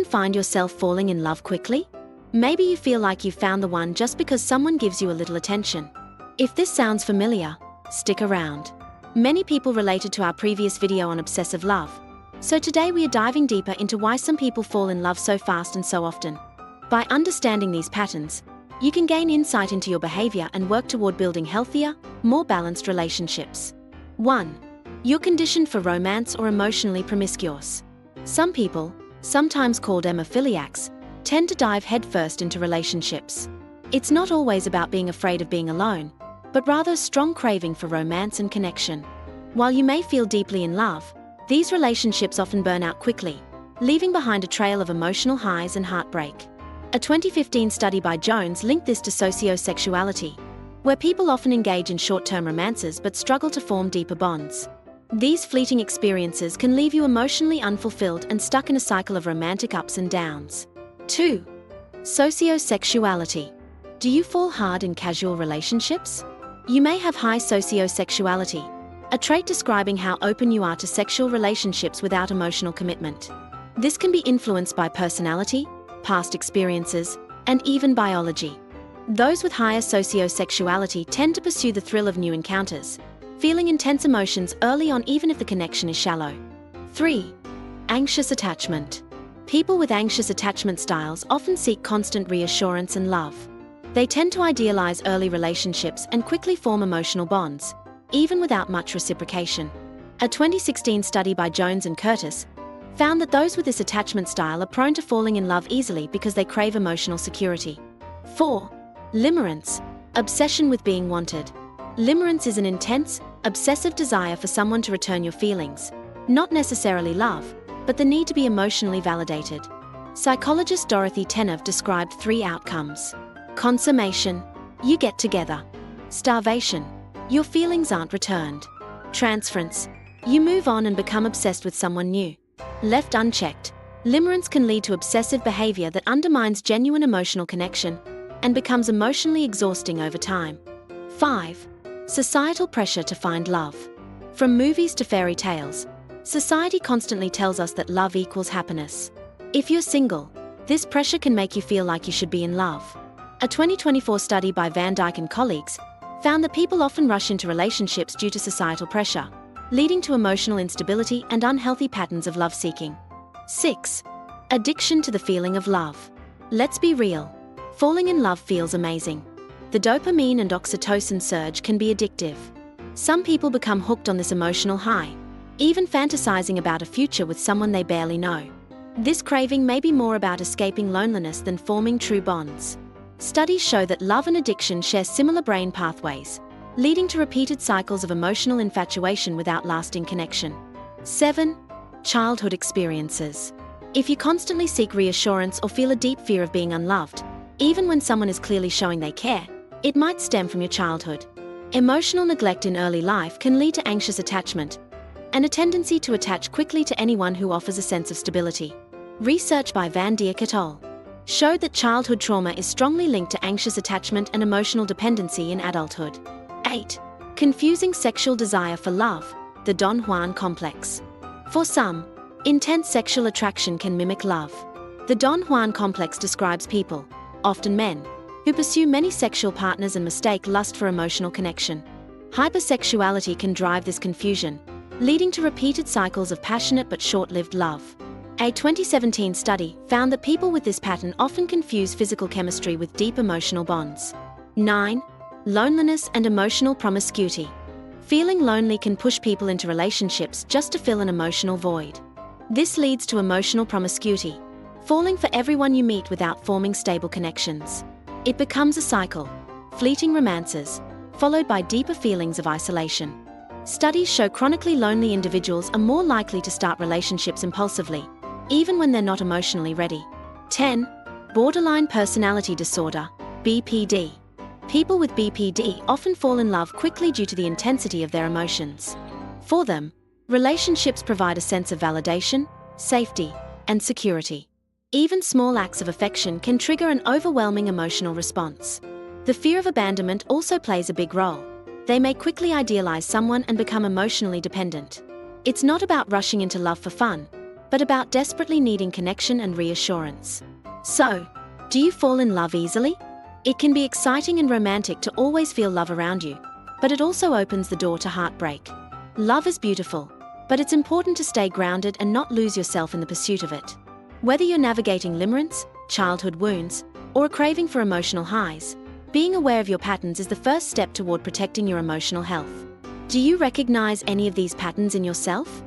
find yourself falling in love quickly? Maybe you feel like you've found the one just because someone gives you a little attention. If this sounds familiar, stick around. Many people related to our previous video on obsessive love. So today we are diving deeper into why some people fall in love so fast and so often. By understanding these patterns, you can gain insight into your behavior and work toward building healthier, more balanced relationships. 1. You're conditioned for romance or emotionally promiscuous. Some people, sometimes called hemophiliacs, tend to dive headfirst into relationships. It's not always about being afraid of being alone, but rather a strong craving for romance and connection. While you may feel deeply in love, these relationships often burn out quickly, leaving behind a trail of emotional highs and heartbreak. A 2015 study by Jones linked this to sociosexuality, where people often engage in short-term romances but struggle to form deeper bonds. These fleeting experiences can leave you emotionally unfulfilled and stuck in a cycle of romantic ups and downs. 2. Sociosexuality. Do you fall hard in casual relationships? You may have high sociosexuality, a trait describing how open you are to sexual relationships without emotional commitment. This can be influenced by personality, past experiences, and even biology. Those with higher sociosexuality tend to pursue the thrill of new encounters, feeling intense emotions early on even if the connection is shallow. 3. Anxious attachment. People with anxious attachment styles often seek constant reassurance and love. They tend to idealize early relationships and quickly form emotional bonds, even without much reciprocation. A 2016 study by Jones and Curtis found that those with this attachment style are prone to falling in love easily because they crave emotional security. 4. Limerence. Obsession with being wanted. Limerence is an intense, obsessive desire for someone to return your feelings, not necessarily love, but the need to be emotionally validated. Psychologist Dorothy Tenev described 3 outcomes. Consummation. You get together. Starvation. Your feelings aren't returned. Transference. You move on and become obsessed with someone new. Left unchecked, limerence can lead to obsessive behavior that undermines genuine emotional connection and becomes emotionally exhausting over time. 5. Societal pressure to find love. From movies to fairy tales, society constantly tells us that love equals happiness. If you're single, this pressure can make you feel like you should be in love. A 2024 study by Van Dyke and colleagues found that people often rush into relationships due to societal pressure, leading to emotional instability and unhealthy patterns of love-seeking. 6. Addiction to the feeling of love. Let's be real. Falling in love feels amazing. The dopamine and oxytocin surge can be addictive. Some people become hooked on this emotional high, even fantasizing about a future with someone they barely know. This craving may be more about escaping loneliness than forming true bonds. Studies show that love and addiction share similar brain pathways, leading to repeated cycles of emotional infatuation without lasting connection. 7. Childhood experiences. If you constantly seek reassurance or feel a deep fear of being unloved, even when someone is clearly showing they care, it might stem from your childhood. Emotional neglect in early life can lead to anxious attachment and a tendency to attach quickly to anyone who offers a sense of stability. Research by Van Dijk et al. Showed that childhood trauma is strongly linked to anxious attachment and emotional dependency in adulthood. 8. Confusing sexual desire for love, the Don Juan complex. For some, intense sexual attraction can mimic love. The Don Juan complex describes people, often men, who pursue many sexual partners and mistake lust for emotional connection. Hypersexuality can drive this confusion, leading to repeated cycles of passionate but short-lived love. A 2017 study found that people with this pattern often confuse physical chemistry with deep emotional bonds. 9. Loneliness and emotional promiscuity. Feeling lonely can push people into relationships just to fill an emotional void. This leads to emotional promiscuity, falling for everyone you meet without forming stable connections. It becomes a cycle, fleeting romances, followed by deeper feelings of isolation. Studies show chronically lonely individuals are more likely to start relationships impulsively, even when they're not emotionally ready. 10. Borderline personality disorder, BPD. People with BPD often fall in love quickly due to the intensity of their emotions. For them, relationships provide a sense of validation, safety, and security. Even small acts of affection can trigger an overwhelming emotional response. The fear of abandonment also plays a big role. They may quickly idealize someone and become emotionally dependent. It's not about rushing into love for fun, but about desperately needing connection and reassurance. So, do you fall in love easily? It can be exciting and romantic to always feel love around you, but it also opens the door to heartbreak. Love is beautiful, but it's important to stay grounded and not lose yourself in the pursuit of it. Whether you're navigating limerence, childhood wounds, or a craving for emotional highs, being aware of your patterns is the first step toward protecting your emotional health. Do you recognize any of these patterns in yourself?